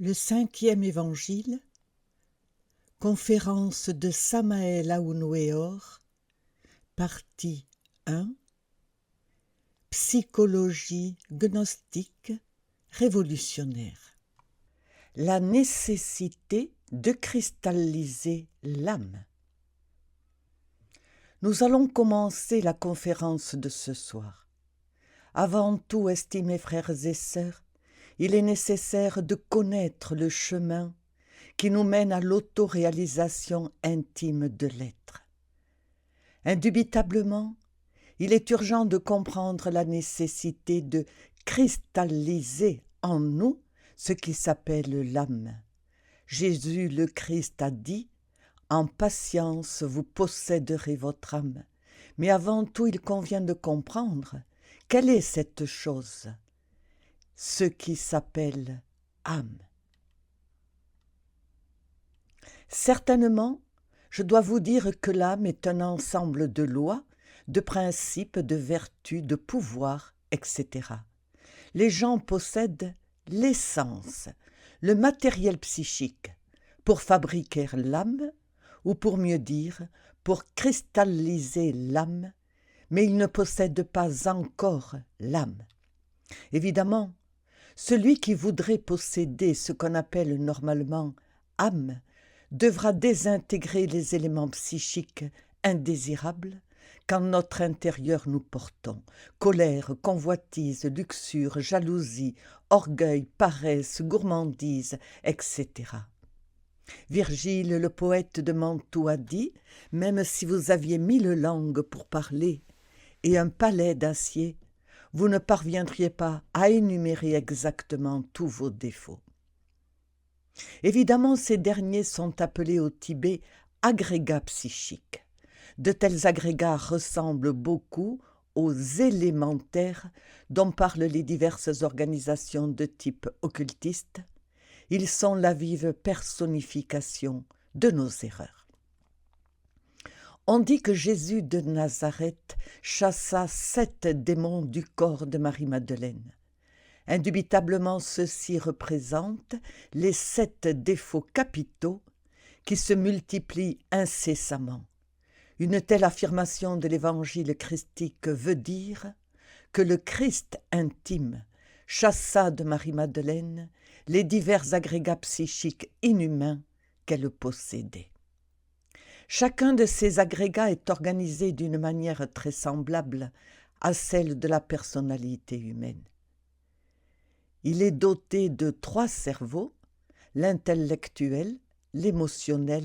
Le 5e évangile, conférence de Samael Aounouéor, partie 1, psychologie gnostique révolutionnaire. La nécessité de cristalliser l'âme. Nous allons commencer la conférence de ce soir. Avant tout, estimés frères et sœurs, il est nécessaire de connaître le chemin qui nous mène à l'autoréalisation intime de l'être. Indubitablement, il est urgent de comprendre la nécessité de cristalliser en nous ce qui s'appelle l'âme. Jésus le Christ a dit « En patience, vous posséderez votre âme ». Mais avant tout, il convient de comprendre quelle est cette chose, ce qui s'appelle âme. Certainement, je dois vous dire que l'âme est un ensemble de lois, de principes, de vertus, de pouvoirs, etc. Les gens possèdent l'essence, le matériel psychique, pour fabriquer l'âme, ou pour mieux dire, pour cristalliser l'âme, mais ils ne possèdent pas encore l'âme. Évidemment, celui qui voudrait posséder ce qu'on appelle normalement âme devra désintégrer les éléments psychiques indésirables qu'en notre intérieur nous portons, colère, convoitise, luxure, jalousie, orgueil, paresse, gourmandise, etc. Virgile, le poète de Mantoue, a dit « Même si vous aviez 1000 langues pour parler et un palais d'acier, vous ne parviendriez pas à énumérer exactement tous vos défauts. » Évidemment, ces derniers sont appelés au Tibet agrégats psychiques. De tels agrégats ressemblent beaucoup aux élémentaires dont parlent les diverses organisations de type occultiste. Ils sont la vive personnification de nos erreurs. On dit que Jésus de Nazareth chassa 7 démons du corps de Marie-Madeleine. Indubitablement, ceux-ci représentent les 7 défauts capitaux qui se multiplient incessamment. Une telle affirmation de l'évangile christique veut dire que le Christ intime chassa de Marie-Madeleine les divers agrégats psychiques inhumains qu'elle possédait. Chacun de ces agrégats est organisé d'une manière très semblable à celle de la personnalité humaine. Il est doté de 3 cerveaux, l'intellectuel, l'émotionnel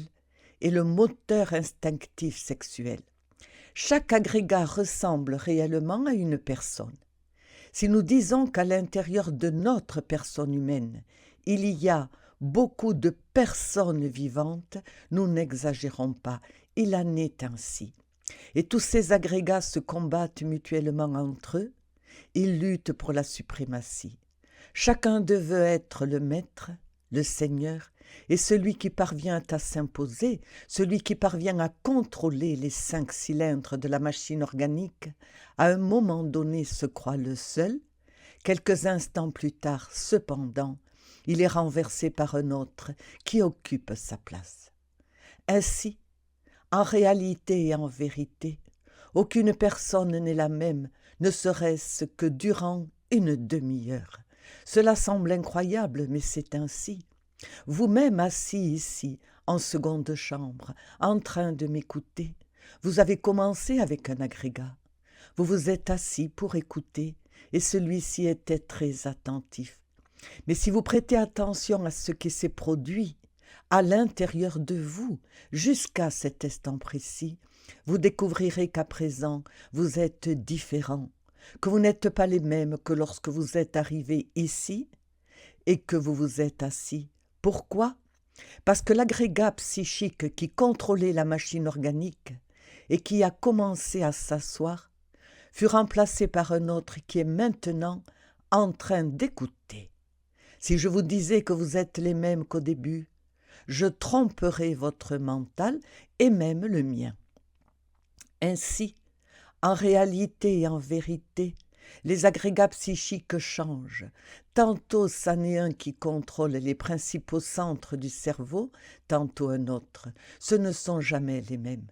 et le moteur instinctif sexuel. Chaque agrégat ressemble réellement à une personne. Si nous disons qu'à l'intérieur de notre personne humaine, il y a beaucoup de personnes vivantes, nous n'exagérons pas, il en est ainsi. Et tous ces agrégats se combattent mutuellement entre eux, ils luttent pour la suprématie. Chacun d'eux veut être le maître, le seigneur, et celui qui parvient à s'imposer, celui qui parvient à contrôler les 5 cylindres de la machine organique, à un moment donné se croit le seul. Quelques instants plus tard, cependant, il est renversé par un autre qui occupe sa place. Ainsi, en réalité et en vérité, aucune personne n'est la même, ne serait-ce que durant une demi-heure. Cela semble incroyable, mais c'est ainsi. Vous-même assis ici, en seconde chambre, en train de m'écouter, vous avez commencé avec un agrégat. Vous vous êtes assis pour écouter, et celui-ci était très attentif. Mais si vous prêtez attention à ce qui s'est produit à l'intérieur de vous, jusqu'à cet instant précis, vous découvrirez qu'à présent, vous êtes différents, que vous n'êtes pas les mêmes que lorsque vous êtes arrivés ici et que vous vous êtes assis. Pourquoi ? Parce que l'agrégat psychique qui contrôlait la machine organique et qui a commencé à s'asseoir fut remplacé par un autre qui est maintenant en train d'écouter. Si je vous disais que vous êtes les mêmes qu'au début, je tromperais votre mental et même le mien. Ainsi, en réalité et en vérité, Les agrégats psychiques changent. Tantôt c'en est un qui contrôle les principaux centres du cerveau, tantôt un autre. Ce ne sont jamais les mêmes.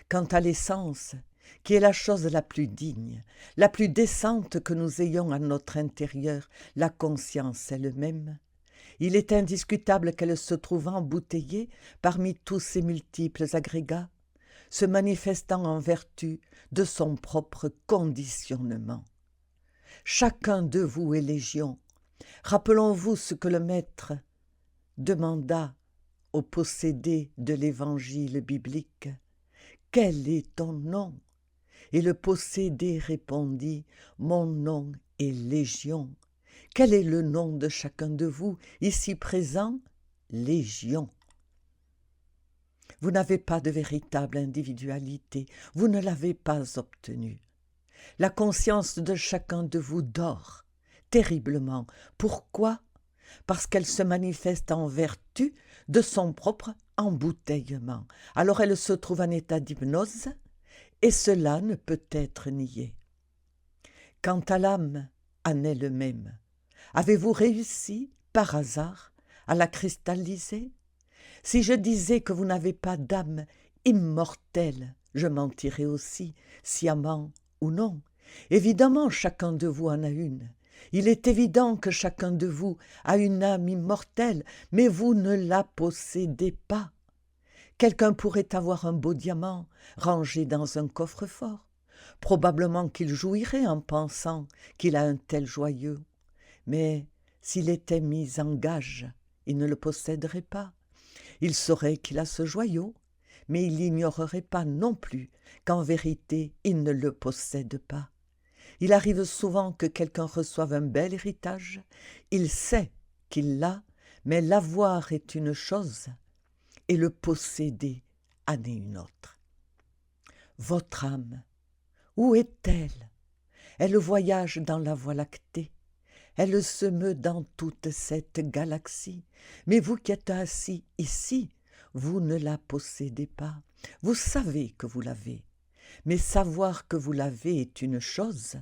Quant à l'essence, qui est la chose la plus digne, la plus décente que nous ayons à notre intérieur, la conscience elle-même, il est indiscutable qu'elle se trouve embouteillée parmi tous ces multiples agrégats, se manifestant en vertu de son propre conditionnement. Chacun de vous est légion. Rappelons-vous ce que le Maître demanda au possédé de l'évangile biblique. « Quel est ton nom ?» Et le possédé répondit, « Mon nom est Légion. » Quel est le nom de chacun de vous, ici présent? Légion. Vous n'avez pas de véritable individualité, vous ne l'avez pas obtenue. La conscience de chacun de vous dort, terriblement. Pourquoi? Parce qu'elle se manifeste en vertu de son propre embouteillement. Alors elle se trouve en état d'hypnose, et cela ne peut être nié. Quant à l'âme en elle-même, avez-vous réussi, par hasard, à la cristalliser? Si je disais que vous n'avez pas d'âme immortelle, je mentirais aussi, sciemment ou non. Évidemment, chacun de vous en a une. Il est évident que chacun de vous a une âme immortelle, mais vous ne la possédez pas. Quelqu'un pourrait avoir un beau diamant rangé dans un coffre-fort. Probablement qu'il jouirait en pensant qu'il a un tel joyau. Mais s'il était mis en gage, il ne le posséderait pas. Il saurait qu'il a ce joyau, mais il n'ignorerait pas non plus qu'en vérité il ne le possède pas. Il arrive souvent que quelqu'un reçoive un bel héritage, il sait qu'il l'a, mais l'avoir est une chose et le posséder en est une autre. Votre âme, où est-elle? Elle voyage dans la Voie lactée, elle se meut dans toute cette galaxie, mais vous qui êtes assis ici, vous ne la possédez pas. Vous savez que vous l'avez, mais savoir que vous l'avez est une chose,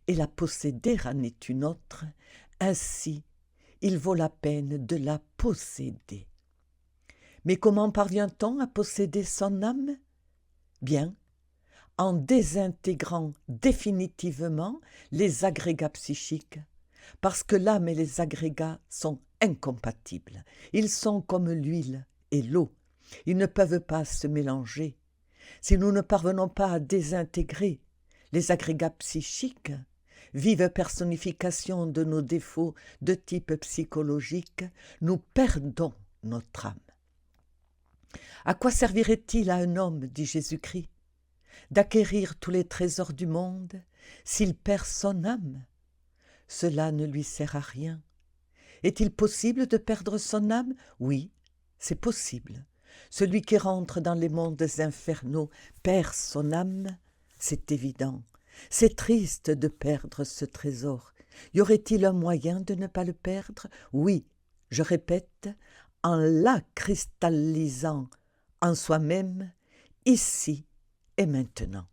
et la posséder en est une autre. Ainsi, il vaut la peine de la posséder. Mais comment parvient-on à posséder son âme? Bien, en désintégrant définitivement les agrégats psychiques, parce que l'âme et les agrégats sont incompatibles. Ils sont comme l'huile et l'eau. Ils ne peuvent pas se mélanger. Si nous ne parvenons pas à désintégrer les agrégats psychiques, vive personnification de nos défauts de type psychologique, nous perdons notre âme. À quoi servirait-il à un homme, dit Jésus-Christ, d'acquérir tous les trésors du monde s'il perd son âme? Cela ne lui sert à rien. Est-il possible de perdre son âme? Oui, c'est possible. Celui qui rentre dans les mondes infernaux perd son âme, c'est évident. C'est triste de perdre ce trésor. Y aurait-il un moyen de ne pas le perdre? Oui, je répète, en la cristallisant en soi-même, ici et maintenant.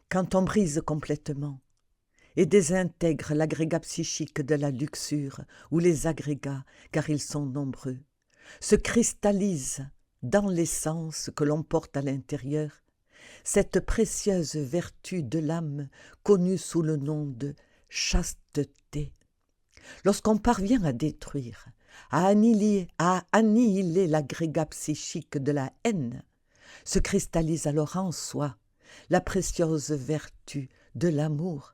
Quand on brise complètement et désintègre l'agrégat psychique de la luxure, ou les agrégats, car ils sont nombreux, se cristallise dans l'essence que l'on porte à l'intérieur, cette précieuse vertu de l'âme connue sous le nom de chasteté. Lorsqu'on parvient à détruire, à annihiler l'agrégat psychique de la haine, se cristallise alors en soi la précieuse vertu de l'amour.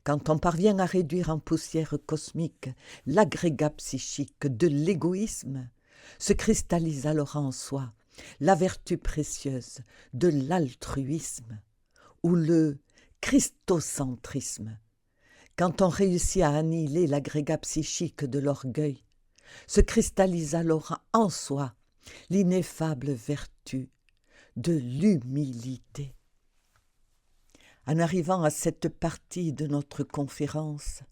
Quand on parvient à réduire en poussière cosmique l'agrégat psychique de l'égoïsme, se cristallise alors en soi la vertu précieuse de l'altruisme ou le christocentrisme. Quand on réussit à annihiler l'agrégat psychique de l'orgueil, se cristallise alors en soi l'ineffable vertu de l'humilité. En arrivant à cette partie de notre conférence,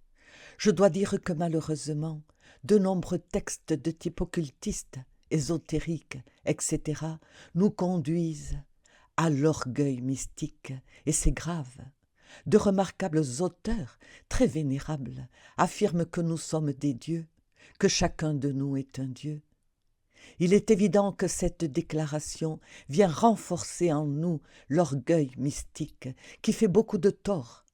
je dois dire que malheureusement, de nombreux textes de type occultiste, ésotérique, etc., nous conduisent à l'orgueil mystique, et c'est grave. De remarquables auteurs, très vénérables, affirment que nous sommes des dieux, que chacun de nous est un dieu. Il est évident que cette déclaration vient renforcer en nous l'orgueil mystique qui fait beaucoup de tort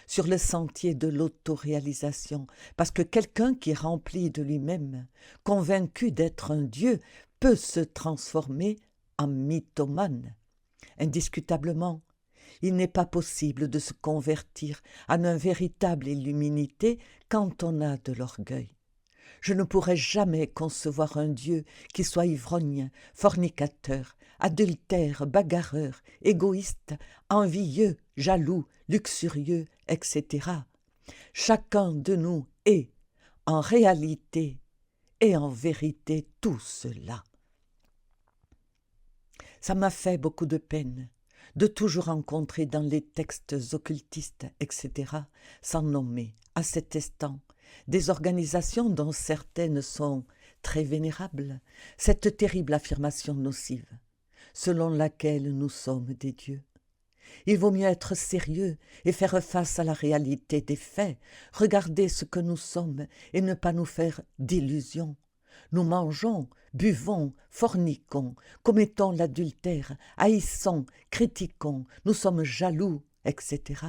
sur le sentier de l'autoréalisation, parce que quelqu'un qui est rempli de lui-même, convaincu d'être un dieu, peut se transformer en mythomane. Indiscutablement, il n'est pas possible de se convertir en une véritable illuminité quand on a de l'orgueil. Je ne pourrais jamais concevoir un Dieu qui soit ivrogne, fornicateur, adultère, bagarreur, égoïste, envieux, jaloux, luxurieux, etc. Chacun de nous est, en réalité et en vérité, tout cela. Ça m'a fait beaucoup de peine de toujours rencontrer dans les textes occultistes, etc., sans nommer, à cet instant, des organisations dont certaines sont très vénérables, cette terrible affirmation nocive, selon laquelle nous sommes des dieux. Il vaut mieux être sérieux et faire face à la réalité des faits, regarder ce que nous sommes et ne pas nous faire d'illusions. Nous mangeons, buvons, forniquons, commettons l'adultère, haïssons, critiquons, nous sommes jaloux, etc.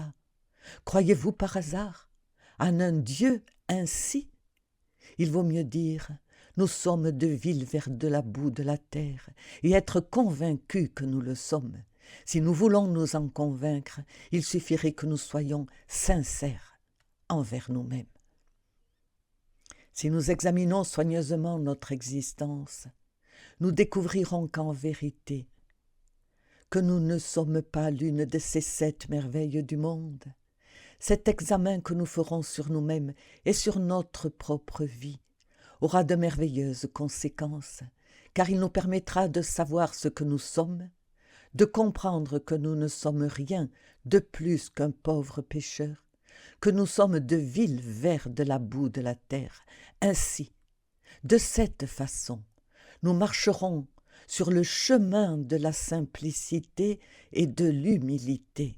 Croyez-vous par hasard en un Dieu ainsi? Il vaut mieux dire « nous sommes de vils vers de la boue de la terre » et être convaincus que nous le sommes. Si nous voulons nous en convaincre, il suffirait que nous soyons sincères envers nous-mêmes. Si nous examinons soigneusement notre existence, nous découvrirons qu'en vérité, que nous ne sommes pas l'une de ces 7 merveilles du monde. Cet examen que nous ferons sur nous-mêmes et sur notre propre vie aura de merveilleuses conséquences, car il nous permettra de savoir ce que nous sommes, de comprendre que nous ne sommes rien de plus qu'un pauvre pécheur, que nous sommes de vils vers de la boue de la terre. Ainsi, de cette façon, nous marcherons sur le chemin de la simplicité et de l'humilité.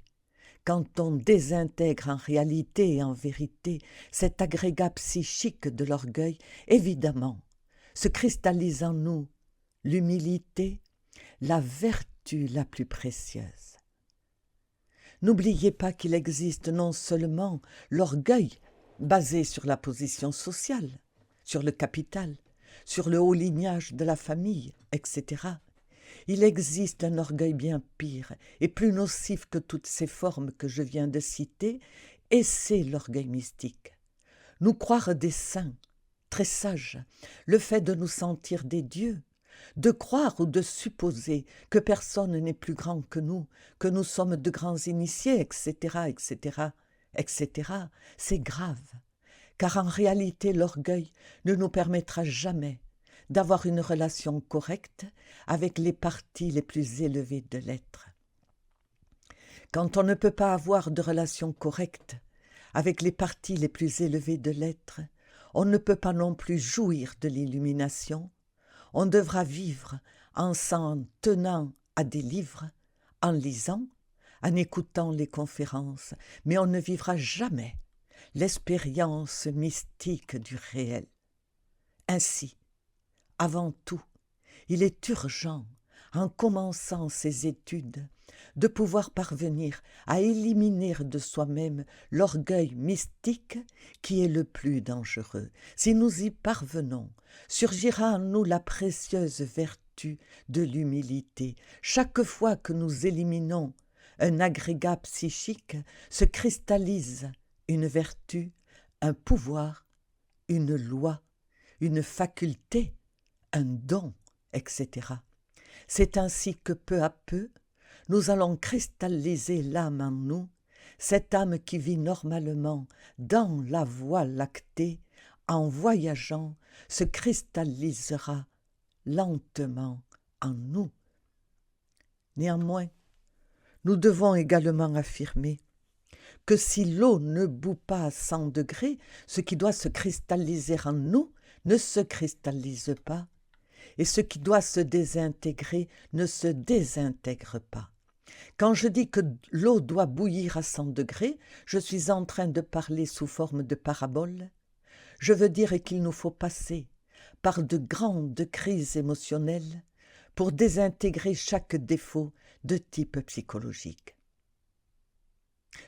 Quand on désintègre en réalité et en vérité cet agrégat psychique de l'orgueil, évidemment, se cristallise en nous l'humilité, la vertu la plus précieuse. N'oubliez pas qu'il existe non seulement l'orgueil basé sur la position sociale, sur le capital, sur le haut lignage de la famille, etc. Il existe un orgueil bien pire et plus nocif que toutes ces formes que je viens de citer, et c'est l'orgueil mystique. Nous croire des saints, très sages, le fait de nous sentir des dieux, de croire ou de supposer que personne n'est plus grand que nous sommes de grands initiés, etc., etc., etc., c'est grave, car en réalité l'orgueil ne nous permettra jamais d'avoir une relation correcte avec les parties les plus élevées de l'être. Quand on ne peut pas avoir de relation correcte avec les parties les plus élevées de l'être, on ne peut pas non plus jouir de l'illumination. On devra vivre en s'en tenant à des livres, en lisant, en écoutant les conférences, mais on ne vivra jamais l'expérience mystique du réel. Ainsi, avant tout, il est urgent, en commençant ces études, de pouvoir parvenir à éliminer de soi-même l'orgueil mystique qui est le plus dangereux. Si nous y parvenons, surgira en nous la précieuse vertu de l'humilité. Chaque fois que nous éliminons un agrégat psychique, se cristallise une vertu, un pouvoir, une loi, une faculté, un don, etc. C'est ainsi que peu à peu, nous allons cristalliser l'âme en nous, cette âme qui vit normalement dans la voie lactée, en voyageant, se cristallisera lentement en nous. Néanmoins, nous devons également affirmer que si l'eau ne bout pas à 100 degrés, ce qui doit se cristalliser en nous ne se cristallise pas, et ce qui doit se désintégrer ne se désintègre pas. Quand je dis que l'eau doit bouillir à 100 degrés, je suis en train de parler sous forme de parabole. Je veux dire qu'il nous faut passer par de grandes crises émotionnelles pour désintégrer chaque défaut de type psychologique.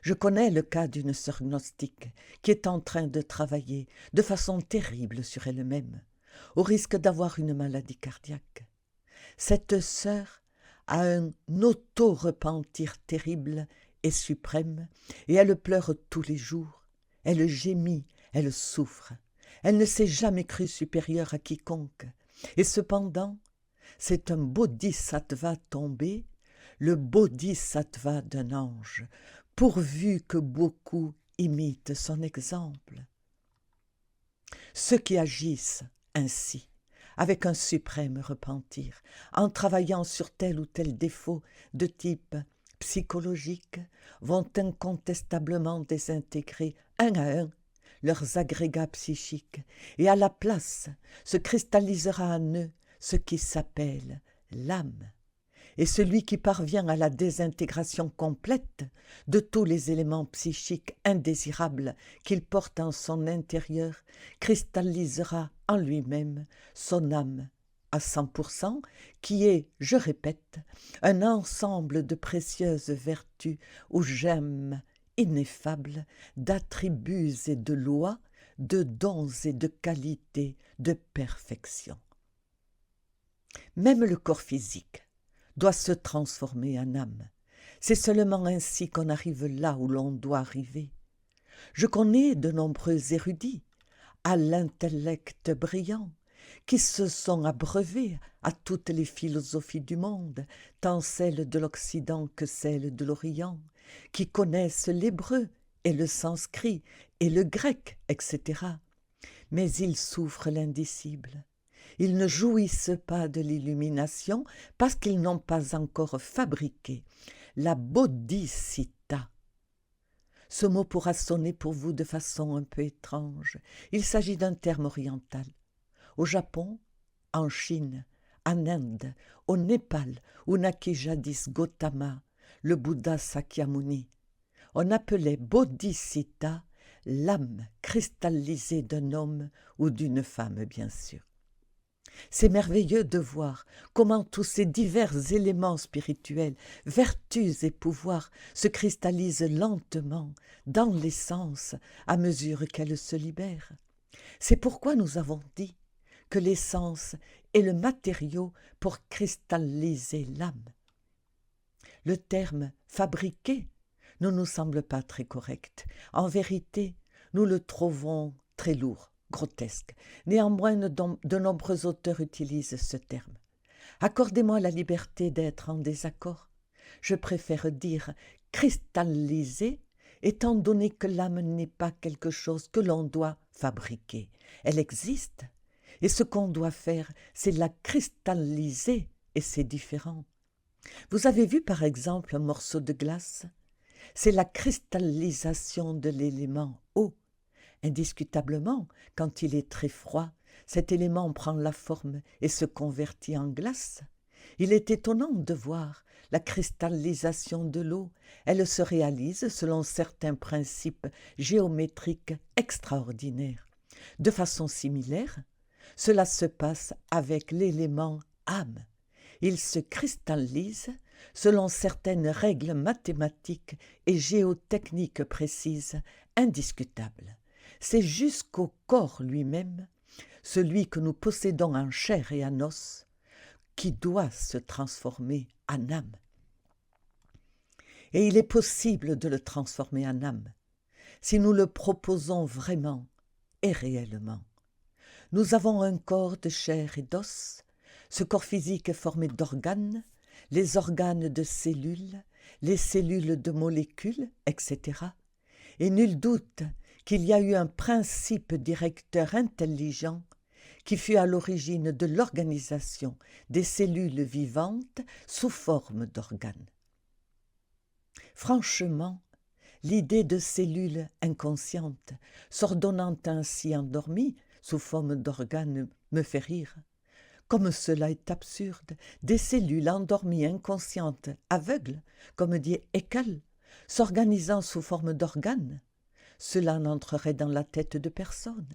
Je connais le cas d'une sœur gnostique qui est en train de travailler de façon terrible sur elle-même, au risque d'avoir une maladie cardiaque. Cette sœur a un auto-repentir terrible et suprême, et elle pleure tous les jours, elle gémit, elle souffre. Elle ne s'est jamais crue supérieure à quiconque, et cependant, c'est un bodhisattva tombé, le bodhisattva d'un ange, pourvu que beaucoup imitent son exemple. Ceux qui agissent ainsi, avec un suprême repentir, en travaillant sur tel ou tel défaut de type psychologique, vont incontestablement désintégrer un à un leurs agrégats psychiques, et à la place se cristallisera en eux ce qui s'appelle l'âme. Et celui qui parvient à la désintégration complète de tous les éléments psychiques indésirables qu'il porte en son intérieur cristallisera en lui-même son âme à 100%, qui est, je répète, un ensemble de précieuses vertus ou gemmes ineffables, d'attributs et de lois, de dons et de qualités, de perfection. Même le corps physique doit se transformer en âme. C'est seulement ainsi qu'on arrive là où l'on doit arriver. Je connais de nombreux érudits, à l'intellect brillant, qui se sont abreuvés à toutes les philosophies du monde, tant celles de l'Occident que celles de l'Orient, qui connaissent l'hébreu et le sanskrit et le grec, etc. Mais ils souffrent l'indicible. Ils ne jouissent pas de l'illumination parce qu'ils n'ont pas encore fabriqué la bodhicitta. Ce mot pourra sonner pour vous de façon un peu étrange. Il s'agit d'un terme oriental. Au Japon, en Chine, en Inde, au Népal, où naquit jadis Gautama, le Bouddha Sakyamuni, on appelait bodhicitta l'âme cristallisée d'un homme ou d'une femme, bien sûr. C'est merveilleux de voir comment tous ces divers éléments spirituels, vertus et pouvoirs se cristallisent lentement dans l'essence à mesure qu'elle se libère. C'est pourquoi nous avons dit que l'essence est le matériau pour cristalliser l'âme. Le terme « fabriquer » ne nous semble pas très correct. En vérité, nous le trouvons très lourd, grotesque. Néanmoins, de nombreux auteurs utilisent ce terme. Accordez-moi la liberté d'être en désaccord. Je préfère dire « cristalliser » étant donné que l'âme n'est pas quelque chose que l'on doit fabriquer. Elle existe, et ce qu'on doit faire, c'est la cristalliser, et c'est différent. Vous avez vu par exemple un morceau de glace? C'est la cristallisation de l'élément eau. Indiscutablement, quand il est très froid, cet élément prend la forme et se convertit en glace. Il est étonnant de voir la cristallisation de l'eau. Elle se réalise selon certains principes géométriques extraordinaires. De façon similaire, cela se passe avec l'élément âme. Il se cristallise selon certaines règles mathématiques et géotechniques précises, indiscutables. C'est jusqu'au corps lui-même, celui que nous possédons en chair et en os, qui doit se transformer en âme. Et il est possible de le transformer en âme, si nous le proposons vraiment et réellement. Nous avons un corps de chair et d'os. Ce corps physique est formé d'organes, les organes de cellules, les cellules de molécules, etc. Et nul doute qu'il y a eu un principe directeur intelligent qui fut à l'origine de l'organisation des cellules vivantes sous forme d'organes. Franchement, l'idée de cellules inconscientes, s'ordonnant ainsi endormies sous forme d'organes, me fait rire. Comme cela est absurde, des cellules endormies, inconscientes, aveugles, comme dit Haeckel, s'organisant sous forme d'organes, cela n'entrerait dans la tête de personne.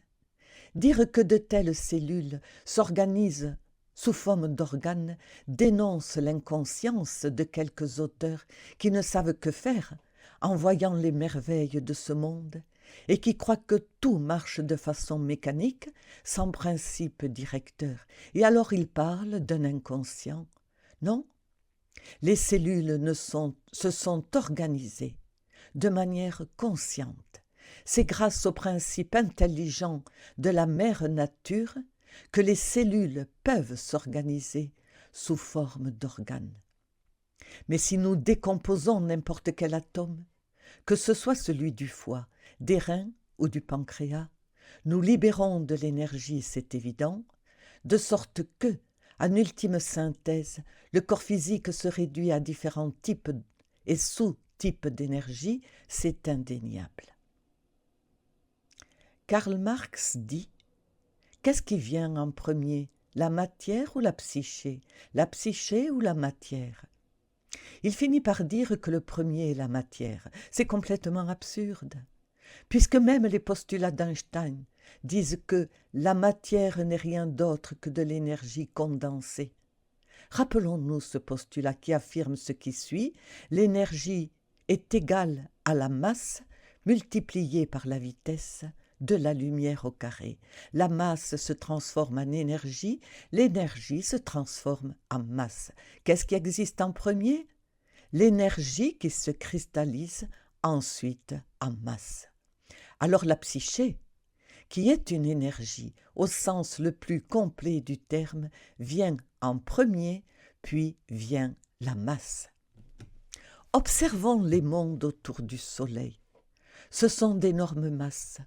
Dire que de telles cellules s'organisent sous forme d'organes dénonce l'inconscience de quelques auteurs qui ne savent que faire en voyant les merveilles de ce monde et qui croient que tout marche de façon mécanique, sans principe directeur. Et alors ils parlent d'un inconscient. Non, les cellules se sont organisées de manière consciente. C'est grâce au principe intelligent de la mère nature que les cellules peuvent s'organiser sous forme d'organes. Mais si nous décomposons n'importe quel atome, que ce soit celui du foie, des reins ou du pancréas, nous libérons de l'énergie, c'est évident, de sorte que, en ultime synthèse, le corps physique se réduit à différents types et sous-types d'énergie, c'est indéniable. Karl Marx dit « Qu'est-ce qui vient en premier, la matière ou la psyché ou la matière ?» Il finit par dire que le premier est la matière. C'est complètement absurde, puisque même les postulats d'Einstein disent que la matière n'est rien d'autre que de l'énergie condensée. Rappelons-nous ce postulat qui affirme ce qui suit, l'énergie est égale à la masse multipliée par la vitesse de la lumière au carré. La masse se transforme en énergie, l'énergie se transforme en masse. Qu'est-ce qui existe en premier ? L'énergie qui se cristallise ensuite en masse. Alors la psyché, qui est une énergie au sens le plus complet du terme, vient en premier, puis vient la masse. Observons les mondes autour du Soleil. Ce sont d'énormes masses,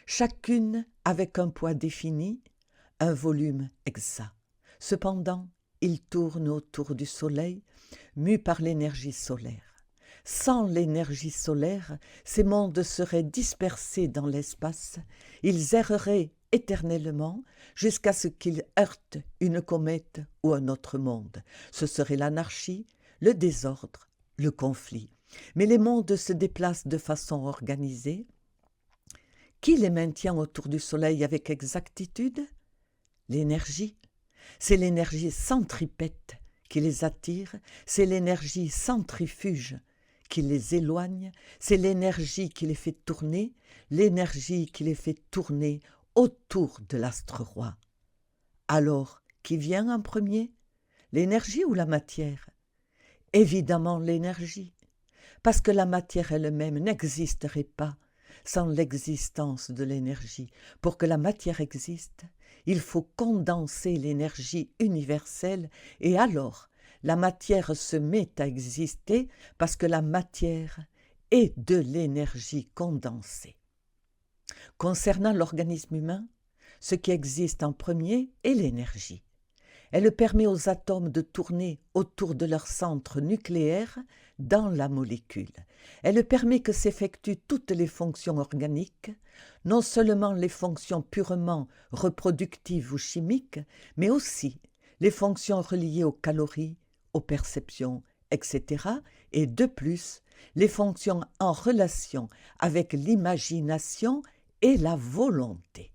chacune avec un poids défini, un volume exact. Cependant, ils tournent autour du Soleil, mus par l'énergie solaire. Sans l'énergie solaire, ces mondes seraient dispersés dans l'espace, ils erreraient éternellement jusqu'à ce qu'ils heurtent une comète ou un autre monde. Ce serait l'anarchie, le désordre, le conflit. Mais les mondes se déplacent de façon organisée. Qui les maintient autour du Soleil avec exactitude ? L'énergie. C'est l'énergie centripète qui les attire, c'est l'énergie centrifuge qui les éloigne, c'est l'énergie qui les fait tourner, l'énergie qui les fait tourner autour de l'astre roi. Alors, qui vient en premier ? L'énergie ou la matière ? Évidemment l'énergie, parce que la matière elle-même n'existerait pas sans l'existence de l'énergie. Pour que la matière existe, il faut condenser l'énergie universelle et alors la matière se met à exister parce que la matière est de l'énergie condensée. Concernant l'organisme humain, ce qui existe en premier est l'énergie. Elle permet aux atomes de tourner autour de leur centre nucléaire dans la molécule. Elle permet que s'effectuent toutes les fonctions organiques, non seulement les fonctions purement reproductives ou chimiques, mais aussi les fonctions reliées aux calories, aux perceptions, etc. Et de plus, les fonctions en relation avec l'imagination et la volonté.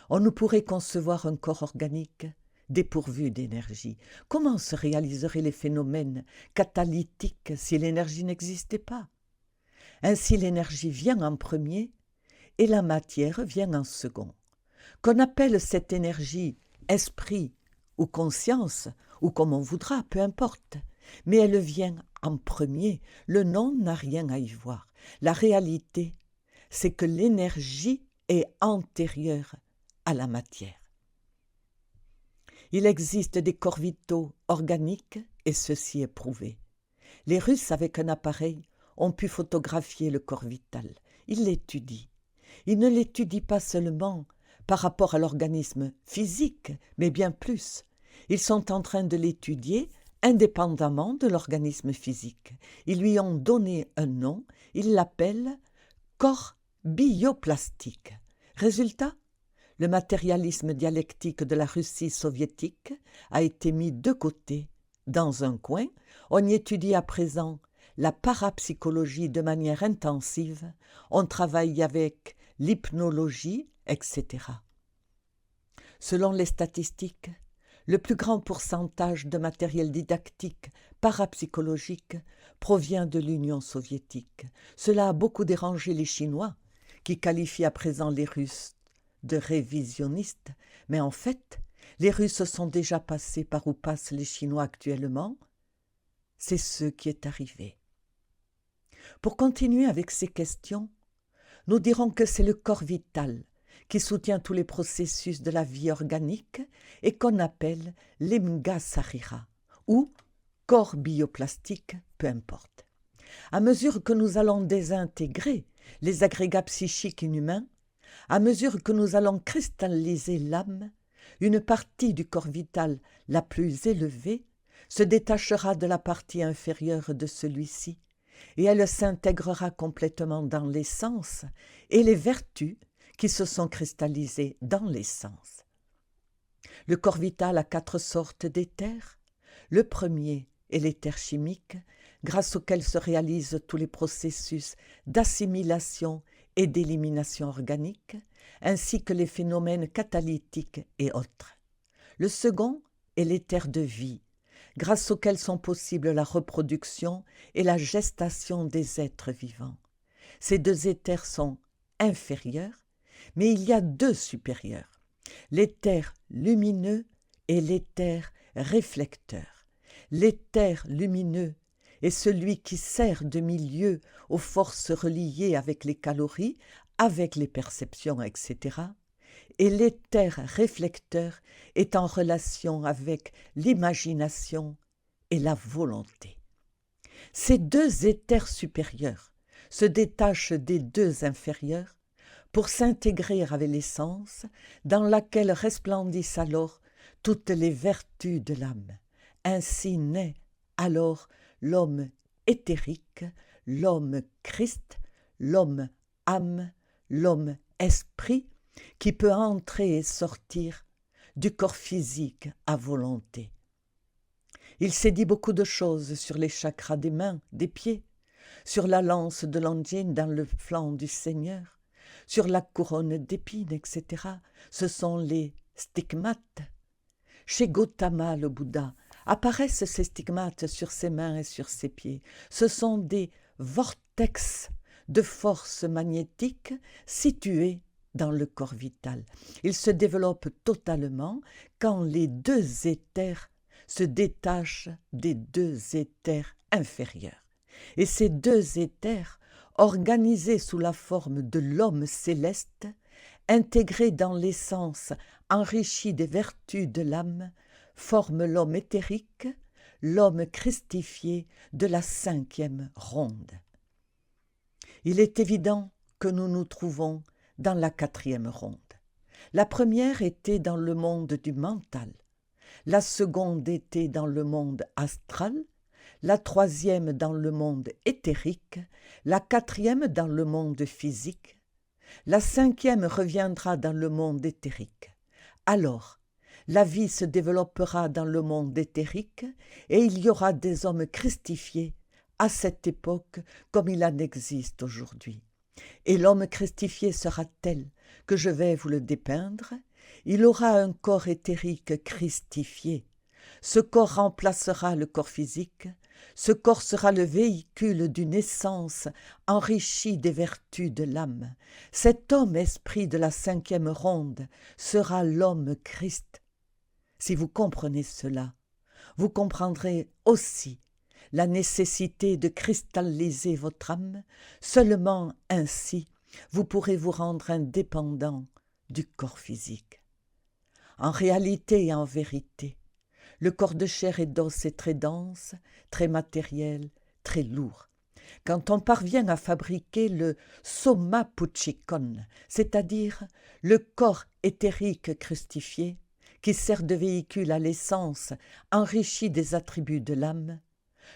On ne pourrait concevoir un corps organique dépourvu d'énergie. Comment se réaliseraient les phénomènes catalytiques si l'énergie n'existait pas ? Ainsi l'énergie vient en premier et la matière vient en second. Qu'on appelle cette énergie esprit ou conscience, ou comme on voudra, peu importe, mais elle vient en premier, le nom n'a rien à y voir. La réalité, c'est que l'énergie est antérieure à la matière. Il existe des corps vitaux organiques et ceci est prouvé. Les Russes, avec un appareil, ont pu photographier le corps vital. Ils l'étudient. Ils ne l'étudient pas seulement par rapport à l'organisme physique, mais bien plus. Ils sont en train de l'étudier indépendamment de l'organisme physique. Ils lui ont donné un nom, ils l'appellent corps bioplastique. Résultat ? Le matérialisme dialectique de la Russie soviétique a été mis de côté. Dans un coin, on y étudie à présent la parapsychologie de manière intensive, on travaille avec l'hypnologie, etc. Selon les statistiques, le plus grand pourcentage de matériel didactique parapsychologique provient de l'Union soviétique. Cela a beaucoup dérangé les Chinois, qui qualifient à présent les Russes de révisionnistes, mais en fait, les Russes sont déjà passés par où passent les Chinois actuellement. C'est ce qui est arrivé. Pour continuer avec ces questions, nous dirons que c'est le corps vital qui soutient tous les processus de la vie organique et qu'on appelle l'Imga Sarira, ou corps bioplastique, peu importe. À mesure que nous allons désintégrer les agrégats psychiques inhumains, à mesure que nous allons cristalliser l'âme, une partie du corps vital la plus élevée se détachera de la partie inférieure de celui-ci et elle s'intégrera complètement dans l'essence et les vertus qui se sont cristallisées dans l'essence. Le corps vital a 4 sortes d'éthers. Le premier est l'éther chimique, grâce auquel se réalisent tous les processus d'assimilation et d'élimination organique, ainsi que les phénomènes catalytiques et autres. Le second est l'éther de vie, grâce auquel sont possibles la reproduction et la gestation des êtres vivants. Ces 2 éthers sont inférieurs, mais il y a 2 supérieurs, l'éther lumineux et l'éther réflecteur. L'éther lumineux est celui qui sert de milieu aux forces reliées avec les calories, avec les perceptions, etc. Et l'éther réflecteur est en relation avec l'imagination et la volonté. Ces 2 éthers supérieurs se détachent des 2 inférieurs pour s'intégrer avec l'essence dans laquelle resplendissent alors toutes les vertus de l'âme. Ainsi naît alors l'homme éthérique, l'homme Christ, l'homme âme, l'homme esprit, qui peut entrer et sortir du corps physique à volonté. Il s'est dit beaucoup de choses sur les chakras des mains, des pieds, sur la lance de l'Anjin dans le flanc du Seigneur, sur la couronne d'épines, etc. Ce sont les stigmates. Chez Gautama, le Bouddha, apparaissent ces stigmates sur ses mains et sur ses pieds. Ce sont des vortex de force magnétique situés dans le corps vital. Ils se développent totalement quand les 2 éthers se détachent des 2 éthers inférieurs. Et ces 2 éthers, organisés sous la forme de l'homme céleste, intégrés dans l'essence enrichie des vertus de l'âme, forment l'homme éthérique, l'homme christifié de la 5e ronde. Il est évident que nous nous trouvons dans la 4e ronde. La première était dans le monde du mental, la seconde était dans le monde astral, la 3e dans le monde éthérique, la 4e dans le monde physique, la 5e reviendra dans le monde éthérique. Alors, la vie se développera dans le monde éthérique et il y aura des hommes christifiés à cette époque comme il en existe aujourd'hui. Et l'homme christifié sera tel que je vais vous le dépeindre. Il aura un corps éthérique christifié. Ce corps remplacera le corps physique. Ce corps sera le véhicule d'une essence enrichie des vertus de l'âme. Cet homme-esprit de la 5e ronde sera l'homme Christ. Si vous comprenez cela, vous comprendrez aussi la nécessité de cristalliser votre âme. Seulement ainsi, vous pourrez vous rendre indépendant du corps physique. En réalité et en vérité, le corps de chair et d'os est très dense, très matériel, très lourd. Quand on parvient à fabriquer le soma puchikon, c'est-à-dire le corps éthérique christifié, qui sert de véhicule à l'essence enrichie des attributs de l'âme,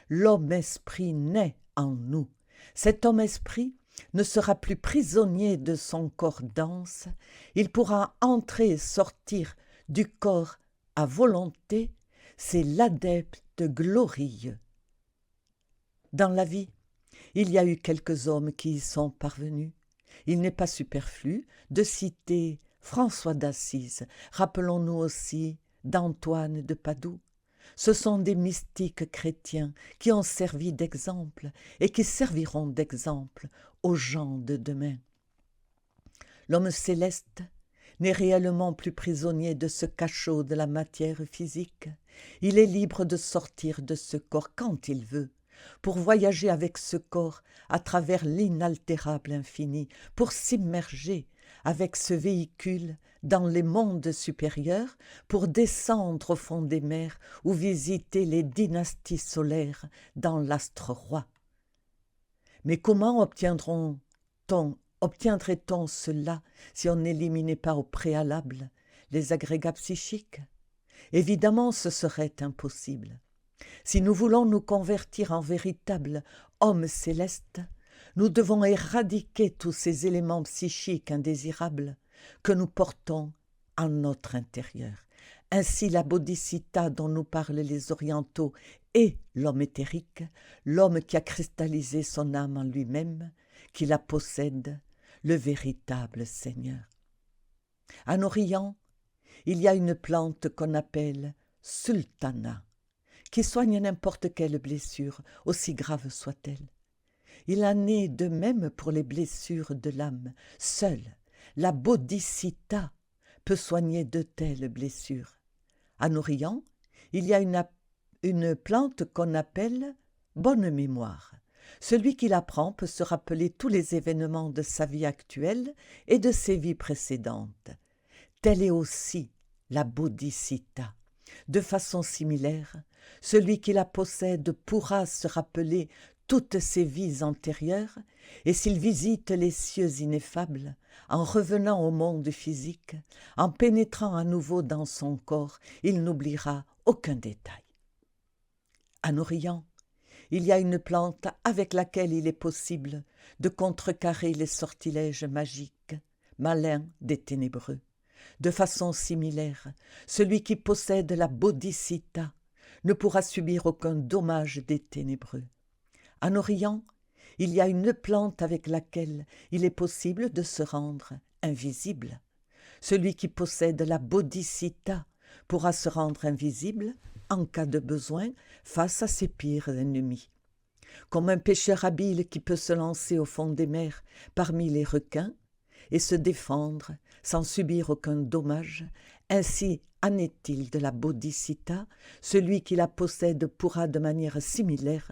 l'homme-esprit naît en nous. Cet homme-esprit ne sera plus prisonnier de son corps dense, il pourra entrer et sortir du corps à volonté, c'est l'adepte glorieux. Dans la vie, il y a eu quelques hommes qui y sont parvenus. Il n'est pas superflu de citer François d'Assise, rappelons-nous aussi d'Antoine de Padoue. Ce sont des mystiques chrétiens qui ont servi d'exemple et qui serviront d'exemple aux gens de demain. L'homme céleste n'est réellement plus prisonnier de ce cachot de la matière physique. Il est libre de sortir de ce corps quand il veut, pour voyager avec ce corps à travers l'inaltérable infini, pour s'immerger avec ce véhicule dans les mondes supérieurs, pour descendre au fond des mers ou visiter les dynasties solaires dans l'astre roi. Mais comment obtiendrait-on cela si on n'éliminait pas au préalable les agrégats psychiques? Évidemment, ce serait impossible. Si nous voulons nous convertir en véritables hommes célestes, nous devons éradiquer tous ces éléments psychiques indésirables que nous portons en notre intérieur. Ainsi, la bodhisattva dont nous parlent les orientaux est l'homme éthérique, l'homme qui a cristallisé son âme en lui-même, qui la possède, le véritable Seigneur. En Orient, il y a une plante qu'on appelle sultana, qui soigne n'importe quelle blessure, aussi grave soit-elle. Il en est de même pour les blessures de l'âme. Seule la bodhisattva peut soigner de telles blessures. En Orient, il y a une plante qu'on appelle bonne mémoire. Celui qui la prend peut se rappeler tous les événements de sa vie actuelle et de ses vies précédentes. Telle est aussi la bodhisattva. De façon similaire, celui qui la possède pourra se rappeler toutes ses vies antérieures, et s'il visite les cieux ineffables, en revenant au monde physique, en pénétrant à nouveau dans son corps, il n'oubliera aucun détail. En Orient, il y a une plante avec laquelle il est possible de contrecarrer les sortilèges magiques, malins des ténébreux. De façon similaire, celui qui possède la bodhisattva ne pourra subir aucun dommage des ténébreux. En Orient, il y a une plante avec laquelle il est possible de se rendre invisible. Celui qui possède la bodhisattva pourra se rendre invisible en cas de besoin face à ses pires ennemis. Comme un pêcheur habile qui peut se lancer au fond des mers parmi les requins et se défendre sans subir aucun dommage, ainsi en est-il de la bodhisattva. Celui qui la possède pourra de manière similaire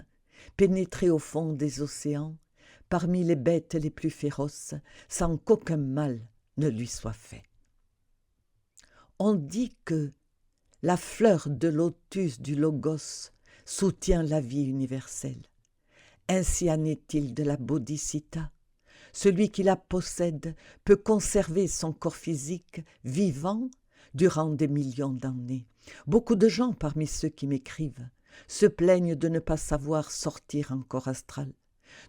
pénétrer au fond des océans parmi les bêtes les plus féroces sans qu'aucun mal ne lui soit fait. On dit que la fleur de lotus du Logos soutient la vie universelle. Ainsi en est-il de la bodhisattva. Celui qui la possède peut conserver son corps physique vivant durant des millions d'années. Beaucoup de gens parmi ceux qui m'écrivent se plaignent de ne pas savoir sortir en corps astral,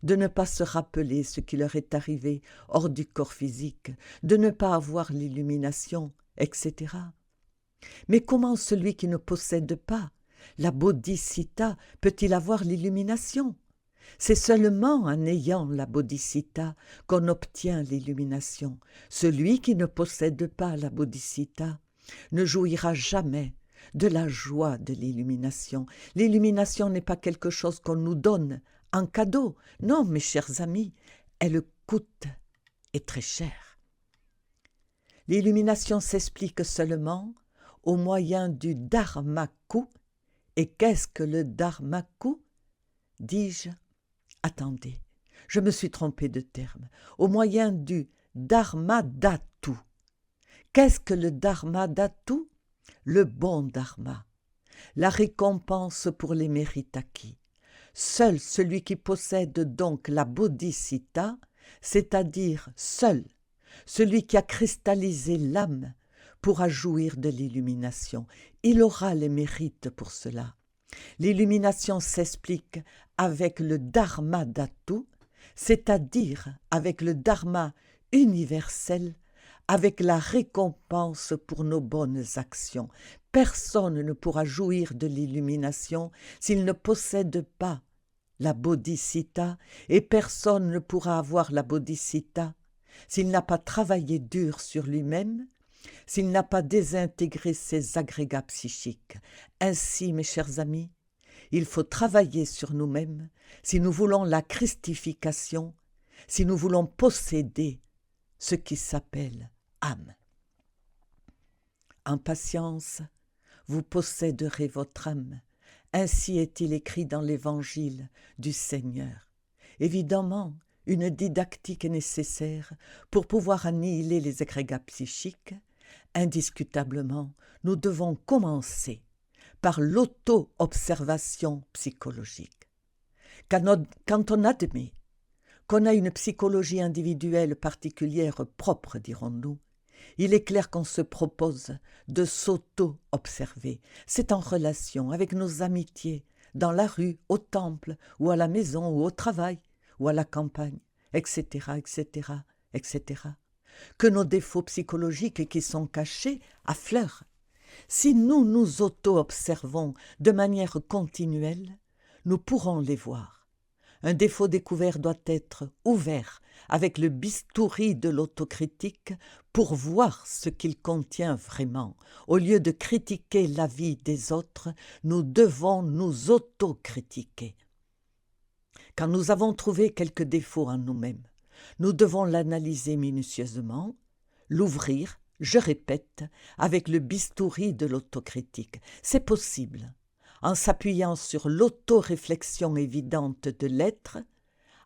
de ne pas se rappeler ce qui leur est arrivé hors du corps physique, de ne pas avoir l'illumination, etc. Mais comment celui qui ne possède pas la bodhisattva peut-il avoir l'illumination? C'est seulement en ayant la bodhisattva qu'on obtient l'illumination. Celui qui ne possède pas la bodhisattva ne jouira jamais de la joie de l'illumination. L'illumination n'est pas quelque chose qu'on nous donne en cadeau. Non, mes chers amis, elle coûte et très cher. L'illumination s'explique seulement au moyen du dharmaku. Et qu'est-ce que le dharmaku? Dis-je, attendez, je me suis trompé de terme. Au moyen du dharmadhatu. Qu'est-ce que le dharmadhatu? Le bon dharma, la récompense pour les mérites acquis. Seul celui qui possède donc la bodhisattva, c'est-à-dire seul celui qui a cristallisé l'âme, pourra jouir de l'illumination. Il aura les mérites pour cela. L'illumination s'explique avec le dharmadhatu, c'est-à-dire avec le dharma universel, avec la récompense pour nos bonnes actions. Personne ne pourra jouir de l'illumination s'il ne possède pas la bodhicitta, et personne ne pourra avoir la bodhicitta s'il n'a pas travaillé dur sur lui-même, s'il n'a pas désintégré ses agrégats psychiques. Ainsi, mes chers amis, il faut travailler sur nous-mêmes si nous voulons la christification, si nous voulons posséder ce qui s'appelle âme. En patience, vous posséderez votre âme. Ainsi est-il écrit dans l'Évangile du Seigneur. Évidemment, une didactique est nécessaire pour pouvoir annihiler les agrégats psychiques. Indiscutablement, nous devons commencer par l'auto-observation psychologique. Quand on admet qu'on a une psychologie individuelle particulière propre, dirons-nous, il est clair qu'on se propose de s'auto-observer. C'est en relation avec nos amitiés, dans la rue, au temple, ou à la maison, ou au travail, ou à la campagne, etc., etc., etc., que nos défauts psychologiques qui sont cachés affleurent. Si nous nous auto-observons de manière continuelle, nous pourrons les voir. Un défaut découvert doit être ouvert avec le bistouri de l'autocritique pour voir ce qu'il contient vraiment. Au lieu de critiquer la vie des autres, nous devons nous autocritiquer. Quand nous avons trouvé quelques défauts en nous-mêmes, nous devons l'analyser minutieusement, l'ouvrir, je répète, avec le bistouri de l'autocritique. C'est possible, en s'appuyant sur l'autoréflexion évidente de l'être,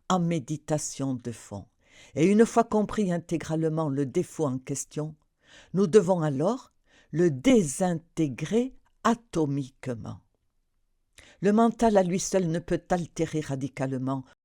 en méditation de fond. Et une fois compris intégralement le défaut en question, nous devons alors le désintégrer atomiquement. Le mental à lui seul ne peut altérer radicalement